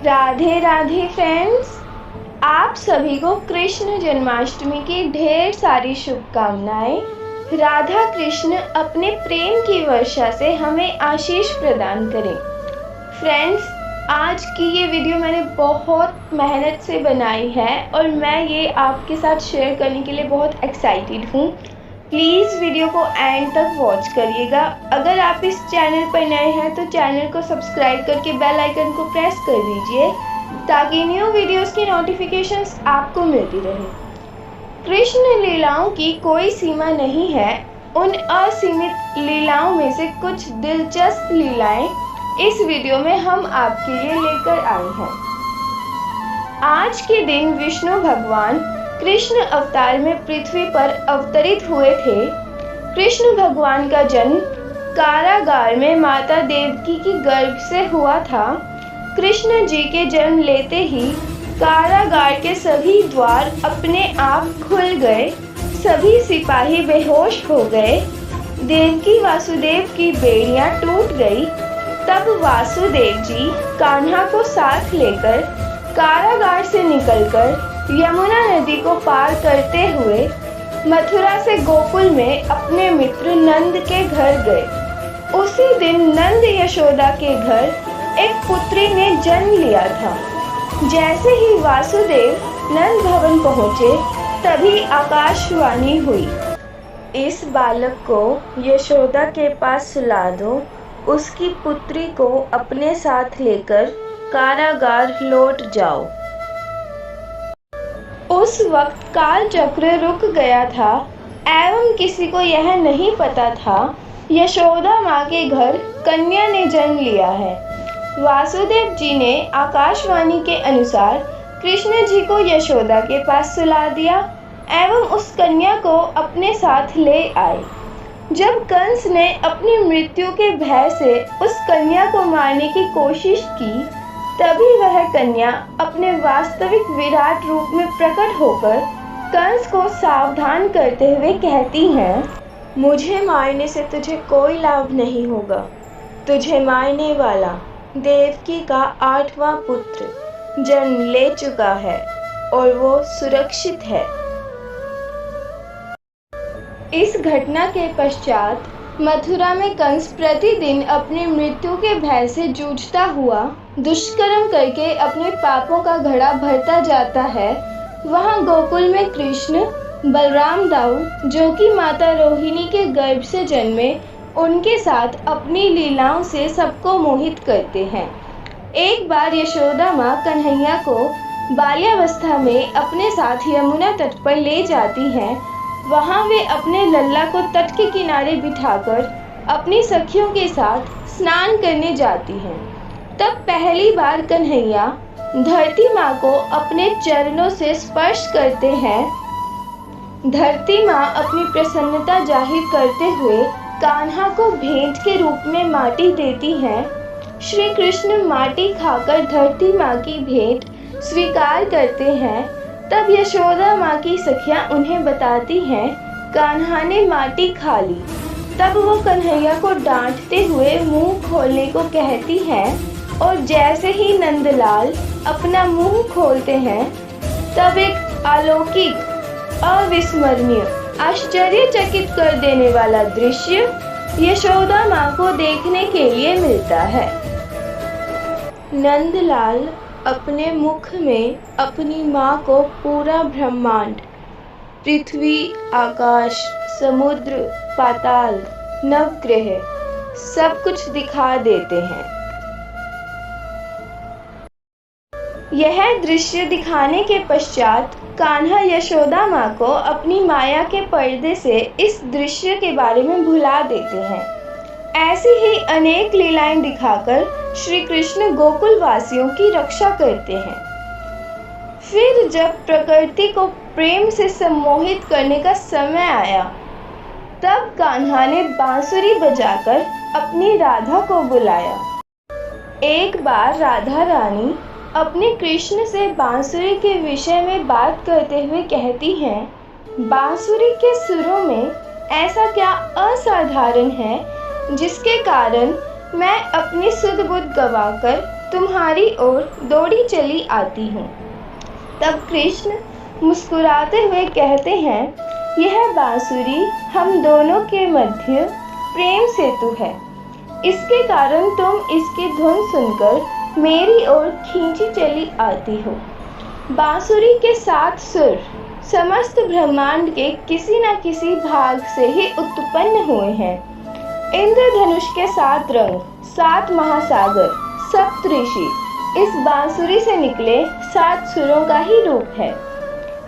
Radhe Radhe friends, आप सभी को कृष्ण जन्माष्टमी की ढेर सारी शुभकामनाएं। राधा कृष्ण अपने प्रेम की वर्षा से हमें आशीष प्रदान करें। फ्रेंड्स, आज की ये वीडियो मैंने बहुत मेहनत से बनाई है और मैं ये आपके साथ शेयर करने के लिए बहुत एक्साइटेड हूँ। प्लीज़ वीडियो को एंड तक वॉच करिएगा। अगर आप इस चैनल पर नए हैं तो चैनल को सब्सक्राइब करके बेल आइकन को प्रेस कर दीजिए ताकि न्यू वीडियोस की नोटिफिकेशंस आपको मिलती रहे। कृष्ण लीलाओं की कोई सीमा नहीं है। उन असीमित लीलाओं में से कुछ दिलचस्प लीलाएं इस वीडियो में हम आपके लिए लेकर आए हैं। आज के दिन विष्णु भगवान कृष्ण अवतार में पृथ्वी पर अवतरित हुए थे। कृष्ण भगवान का जन्म कारागार में माता देवकी की गर्भ से हुआ था। कृष्ण जी के जन्म लेते ही कारागार के सभी द्वार अपने आप खुल गए। सभी सिपाही बेहोश हो गए। देवकी वासुदेव की बेड़ियां टूट गई। तब वासुदेव जी कान्हा को साथ लेकर कारागार से निकलकर यमुना नदी को पार करते हुए मथुरा से गोकुल में अपने मित्र नंद के घर गए। उसी दिन नंद यशोदा के घर एक पुत्री ने जन्म लिया था। जैसे ही वासुदेव नंद भवन पहुँचे तभी आकाशवाणी हुई, इस बालक को यशोदा के पास सुला दो। उसकी पुत्री को अपने साथ लेकर कारागार लौट जाओ। उस वक्त काल चक्र रुक गया था एवं किसी को यह नहीं पता था यशोदा माँ के घर कन्या ने जन्म लिया है। वासुदेव जी ने आकाशवाणी के अनुसार कृष्ण जी को यशोदा के पास सुला दिया एवं उस कन्या को अपने साथ ले आए। जब कंस ने अपनी मृत्यु के भय से उस कन्या को मारने की कोशिश की तभी वह कन्या अपने वास्तविक विराट रूप में प्रकट होकर कंस को सावधान करते हुए कहती हैं, मुझे मारने से तुझे कोई लाभ नहीं होगा। तुझे मारने वाला देवकी का 8वां पुत्र जन्म ले चुका है और वो सुरक्षित है। इस घटना के पश्चात मथुरा में कंस प्रतिदिन अपनी मृत्यु के भय से जूझता हुआ दुष्कर्म करके अपने पापों का घड़ा भरता जाता है। वहाँ गोकुल में कृष्ण बलराम दाऊ, जो कि माता रोहिणी के गर्भ से जन्मे, उनके साथ अपनी लीलाओं से सबको मोहित करते हैं। एक बार यशोदा माँ कन्हैया को बाल्यावस्था में अपने साथ यमुना तट पर ले जाती हैं। वहाँ वे अपने लल्ला को तट के किनारे बिठाकर अपनी सखियों के साथ स्नान करने जाती हैं। तब पहली बार कन्हैया धरती माँ को अपने चरणों से स्पर्श करते हैं। धरती माँ अपनी प्रसन्नता जाहिर करते हुए कान्हा को भेंट के रूप में माटी देती हैं। श्री कृष्ण माटी खाकर धरती माँ की भेंट स्वीकार करते हैं। तब यशोदा माँ की सखियाँ उन्हें बताती हैं कान्हा ने माटी खा ली। तब वो कन्हैया को डांटते हुए मुंह खोलने को कहती हैं और जैसे ही नंदलाल अपना मुंह खोलते हैं तब एक अलौकिक, अविस्मरणीय, आश्चर्यचकित कर देने वाला दृश्य यशोदा माँ को देखने के लिए मिलता है। नंदलाल अपने मुख में अपनी माँ को पूरा ब्रह्मांड, पृथ्वी, आकाश, समुद्र, पाताल, नवग्रह सब कुछ दिखा देते हैं। यह दृश्य दिखाने के पश्चात कान्हा यशोदा माँ को अपनी माया के पर्दे से इस दृश्य के बारे में भुला देते हैं। ऐसी ही अनेक लीलाएं दिखाकर श्री कृष्ण गोकुल वासियों की रक्षा करते हैं। फिर जब प्रकृति को प्रेम से सम्मोहित करने का समय आया तब कान्हा ने बांसुरी बजाकर अपनी राधा को बुलाया। एक बार राधा रानी अपने कृष्ण से बांसुरी के विषय में बात करते हुए कहती हैं, बांसुरी के सुरों में ऐसा क्या असाधारण है जिसके कारण मैं अपनी सुध बुध गवाकर तुम्हारी ओर दौड़ी चली आती हूँ। तब कृष्ण मुस्कुराते हुए कहते हैं, यह बांसुरी हम दोनों के मध्य प्रेम सेतु है। इसके कारण तुम इसकी धुन सुनकर मेरी ओर खींची चली आती हो। बांसुरी के 7 सुर समस्त ब्रह्मांड के किसी न किसी भाग से ही उत्पन्न हुए हैं। इंद्रधनुष के 7 रंग, 7 महासागर, सप्तऋषि इस बांसुरी से निकले 7 सुरों का ही रूप है।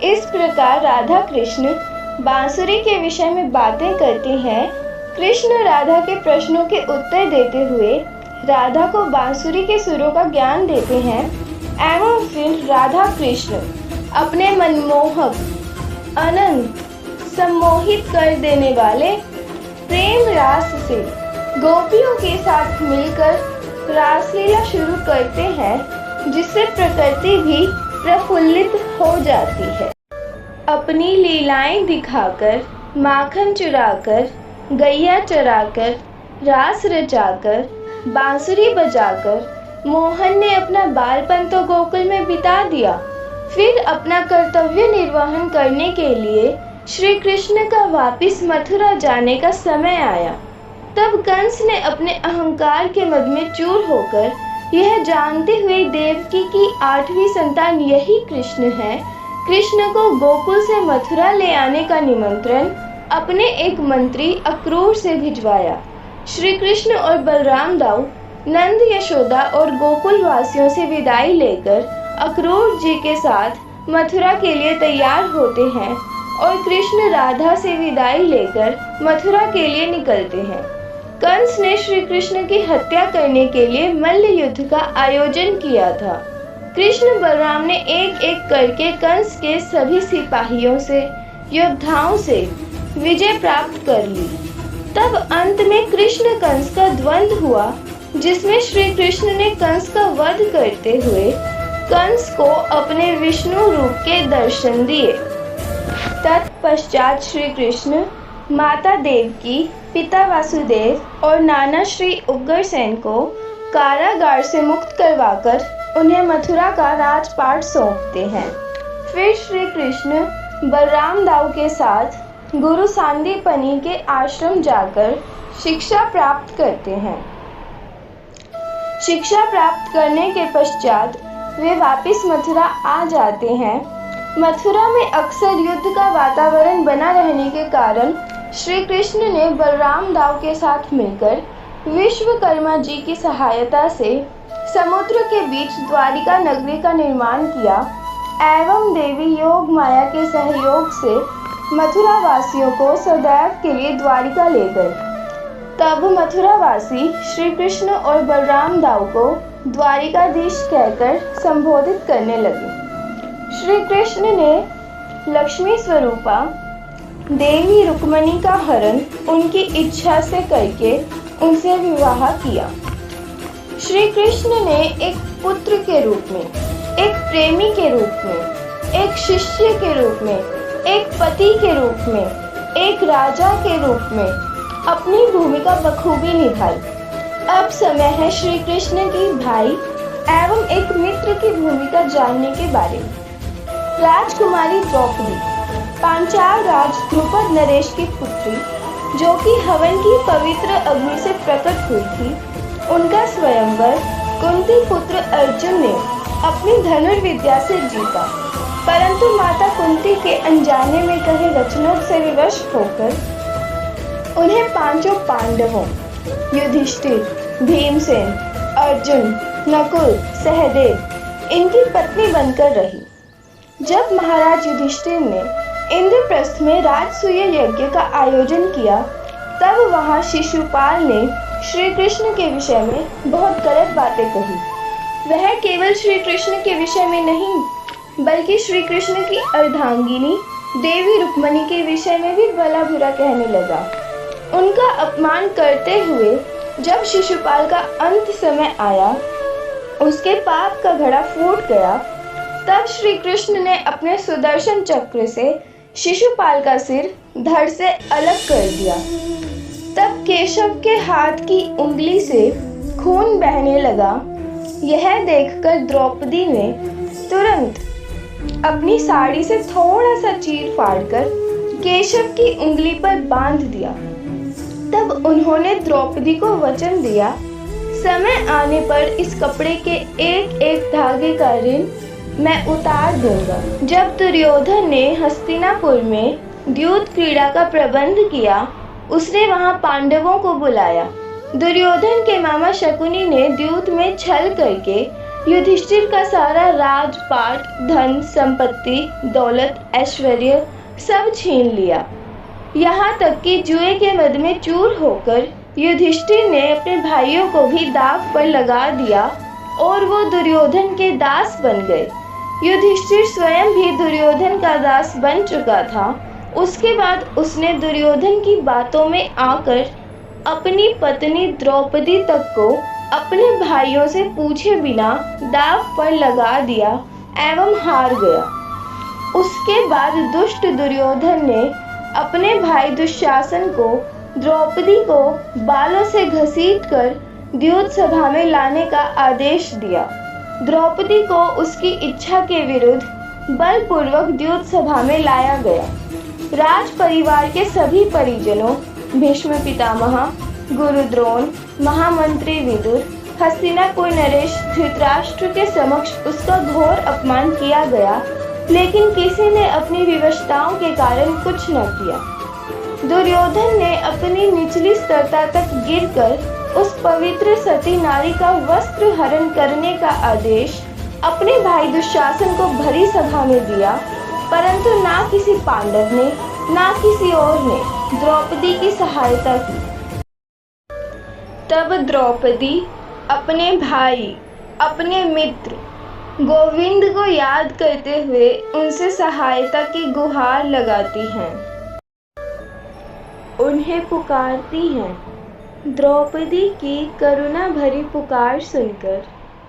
इस प्रकार राधा कृष्ण बांसुरी के विषय में बातें करते हैं। कृष्ण राधा के प्रश्नों के उत्तर देते हुए राधा को बांसुरी के सुरों का ज्ञान देते हैं एवं फिर राधा कृष्ण अपने मनमोहक, अनंत, सम्मोहित कर देने वाले प्रेम रास से गोपियों के साथ मिलकर रासलीला शुरू करते हैं, जिससे प्रकृति भी प्रफुल्लित हो जाती है। अपनी लीलाएं दिखाकर, माखन चुराकर, गैया चराकर, रास रचाकर, बांसुरी बजाकर मोहन ने अपना बालपन तो गोकुल में बिता दिया। फिर अपना कर्तव्य निर्वहन करने के लिए श्री कृष्ण का वापिस मथुरा जाने का समय आया। तब कंस ने अपने अहंकार के मद में चूर होकर यह जानते हुए देवकी की 8वीं संतान यही कृष्ण है, कृष्ण को गोकुल से मथुरा ले आने का निमंत्रण अपने एक मंत्री अक्रूर से भिजवाया। श्री कृष्ण और बलराम दाऊ नंद, यशोदा और गोकुल वासियों से विदाई लेकर अक्रूर जी के साथ मथुरा के लिए तैयार होते हैं और कृष्ण राधा से विदाई लेकर मथुरा के लिए निकलते हैं। कंस ने श्री कृष्ण की हत्या करने के लिए मल्ल युद्ध का आयोजन किया था। कृष्ण बलराम ने एक एक करके कंस के सभी सिपाहियों से, योद्धाओं से विजय प्राप्त कर ली। तब अंत में कृष्ण कंस का द्वंद्व हुआ, जिसमें श्री कृष्ण ने कंस का वध करते हुए कंस को अपने विष्णु रूप के दर्शन दिए। तत्पश्चात श्री कृष्ण माता देवकी, पिता वासुदेव और नाना श्री उग्रसेन को कारागार से मुक्त करवाकर उन्हें मथुरा का राजपाट सौंपते हैं। फिर श्री कृष्ण बलराम दाऊ के साथ गुरु सांदीपनि के आश्रम जाकर शिक्षा प्राप्त करते हैं। शिक्षा प्राप्त करने के पश्चात वे वापस मथुरा आ जाते हैं। मथुरा में अक्सर युद्ध का वातावरण बना रहने के कारण श्री कृष्ण ने बलराम दाऊ के साथ मिलकर विश्वकर्मा जी की सहायता से समुद्र के बीच द्वारिका नगरी का निर्माण किया एवं देवी योग माया के सहयोग से मथुरा वासियों को सदैव के लिए द्वारिका ले गए। तब मथुरावासी श्री कृष्ण और बलराम दाऊ को द्वारिकाधीश कहकर संबोधित करने लगे। श्री कृष्ण ने लक्ष्मी स्वरूपा देवी रुक्मिणी का हरण उनकी इच्छा से करके उनसे विवाह किया। श्री कृष्ण ने एक पुत्र के रूप में, एक प्रेमी के रूप में, एक शिष्य के रूप में, एक पति के रूप में, एक राजा के रूप में अपनी भूमिका बखूबी निभाई। अब समय है श्री कृष्ण की भाई एवं एक मित्र की भूमिका जानने के बारे में। राजकुमारी द्रौपदी पांचाल राज द्रुपद नरेश की पुत्री, जो कि हवन की पवित्र अग्नि से प्रकट हुई थी, उनका स्वयंवर कुंती पुत्र अर्जुन ने अपनी धनुर्विद्या से जीता, परंतु माता कुंती के अनजाने में कहे रचनों से विवश होकर उन्हें 5 पांडवों युधिष्ठिर, भीमसेन, अर्जुन, नकुल, सहदेव इनकी पत्नी बनकर रही। जब महाराज युधिष्ठिर ने इंद्रप्रस्थ में राजसूय यज्ञ का आयोजन किया, तब वहां शिशुपाल ने श्री कृष्ण के विषय में बहुत गलत बातें कही। वह केवल श्री कृष्ण के विषय में नहीं, बल्कि श्री कृष्ण की अर्धांगिनी देवी रुक्मिणी के विषय में भी भला बुरा कहने लगा। उनका अपमान करते हुए जब शिशुपाल का अंत समय आया, उसके पाप का घड़ा फूट गया, तब श्री कृष्ण ने अपने सुदर्शन चक्र से शिशुपाल का सिर धड़ से अलग कर दिया। तब केशव के हाथ की उंगली से खून बहने लगा यह देखकर द्रौपदी ने तुरंत अपनी साड़ी से थोड़ा सा चीर फाड़कर केशव की उंगली पर बांध दिया। तब उन्होंने द्रौपदी को वचन दिया, समय आने पर इस कपड़े के एक एक धागे का ऋण मैं उतार दूंगा। जब दुर्योधन ने हस्तिनापुर में द्यूत क्रीड़ा का प्रबंध किया, उसने वहां पांडवों को बुलाया। दुर्योधन के मामा शकुनी ने द्यूत में छल करके युधिष्ठिर का सारा राजपाट, धन, संपत्ति, दौलत, ऐश्वर्य सब छीन लिया। यहाँ तक कि जुए के मद में चूर होकर युधिष्ठिर ने अपने भाइयों को भी दांव पर लगा दिया और वो दुर्योधन के दास बन गए। युधिष्ठिर स्वयं भी दुर्योधन का दास बन चुका था। उसके बाद उसने दुर्योधन की बातों में आकर अपनी पत्नी द्रौपदी तक को अपने भाइयों से पूछे बिना दांव पर लगा दिया एवं हार गया। उसके बाद दुष्ट दुर्योधन ने अपने भाई दुशासन को द्रौपदी को बालों से घसीटकर द्यूत सभा में लाने का आदेश दिया। द्रौपदी को उसकी इच्छा के विरुद्ध बलपूर्वक द्यूत सभा में लाया गया। राज परिवार के सभी परिजनों, भीष्म पितामह, गुरु द्रोण, महामंत्री विदुर, हस्तिनापुर नरेश धृतराष्ट्र के समक्ष उसका घोर अपमान किया गया, लेकिन किसी ने अपनी विवशताओं के कारण कुछ न किया। दुर्योधन ने अपनी निचली स्तरता तक गिरकर उस पवित्र सती नारी का वस्त्र हरण करने का आदेश अपने भाई दुशासन को भरी सभा में दिया, परंतु ना किसी पांडव ने ना किसी और ने द्रौपदी की सहायता की। तब द्रौपदी अपने भाई, अपने मित्र गोविंद को याद करते हुए उनसे सहायता की गुहार लगाती हैं, उन्हें पुकारती हैं। द्रौपदी की करुणा भरी पुकार सुनकर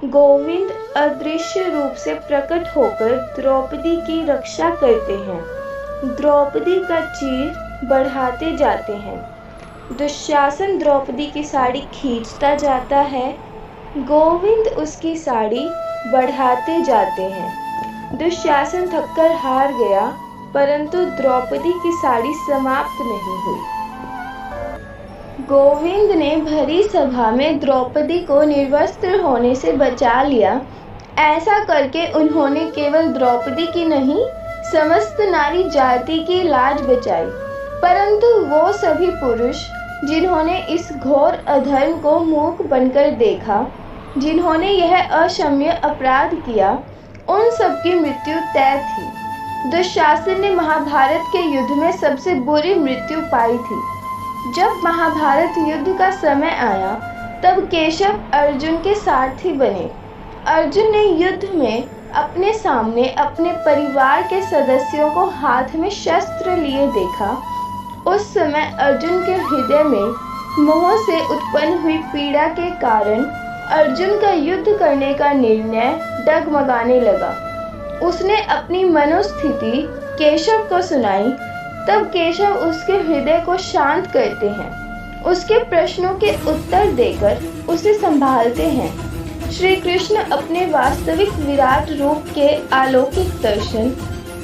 गोविंद अदृश्य रूप से प्रकट होकर द्रौपदी की रक्षा करते हैं। द्रौपदी का चीर बढ़ाते जाते हैं। दुशासन द्रौपदी की साड़ी खींचता जाता है। गोविंद उसकी साड़ी बढ़ाते जाते हैं। दुशासन थककर हार गया, परंतु द्रौपदी की साड़ी समाप्त नहीं हुई। गोविंद ने भरी सभा में द्रौपदी को निर्वस्त्र होने से बचा लिया। ऐसा करके उन्होंने केवल द्रौपदी की नहीं, समस्त नारी जाति की लाज बचाई। परंतु वो सभी पुरुष जिन्होंने इस घोर अधर्म को मूक बनकर देखा, जिन्होंने यह अक्षम्य अपराध किया, उन सबकी मृत्यु तय थी। दुशासन ने महाभारत के युद्ध में सबसे बुरी मृत्यु पाई थी। जब महाभारत युद्ध का समय आया, तब केशव अर्जुन के सारथी बने। अर्जुन ने युद्ध में अपने सामने अपने परिवार के सदस्यों को हाथ में शस्त्र लिए देखा। उस समय अर्जुन के हृदय में मोह से उत्पन्न हुई पीड़ा के कारण अर्जुन का युद्ध करने का निर्णय डगमगाने लगा। उसने अपनी मनोस्थिति केशव को सुनाई। तब केशव उसके हृदय को शांत करते हैं, उसके प्रश्नों के उत्तर देकर उसे संभालते हैं। श्री कृष्ण अपने वास्तविक विराट रूप के अलौकिक दर्शन,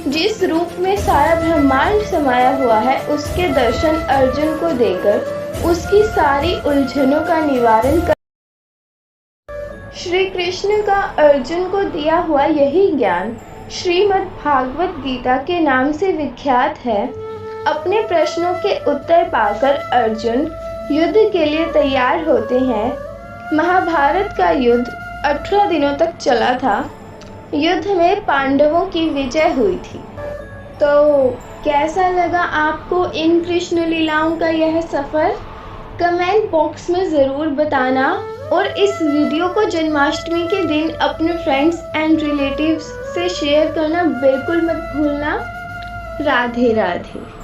जिस रूप में सारा ब्रह्मांड समाया हुआ है, उसके दर्शन अर्जुन को देकर उसकी सारी उलझनों का निवारण कर। श्री कृष्ण का अर्जुन को दिया हुआ यही ज्ञान श्रीमद् भागवत गीता के नाम से विख्यात है। अपने प्रश्नों के उत्तर पाकर अर्जुन युद्ध के लिए तैयार होते हैं। महाभारत का युद्ध 18 दिनों तक चला था। युद्ध में पांडवों की विजय हुई थी। तो कैसा लगा आपको इन कृष्ण लीलाओं का यह सफ़र? कमेंट बॉक्स में ज़रूर बताना और इस वीडियो को जन्माष्टमी के दिन अपने फ्रेंड्स एंड रिलेटिव्स से शेयर करना बिल्कुल मत भूलना। राधे राधे।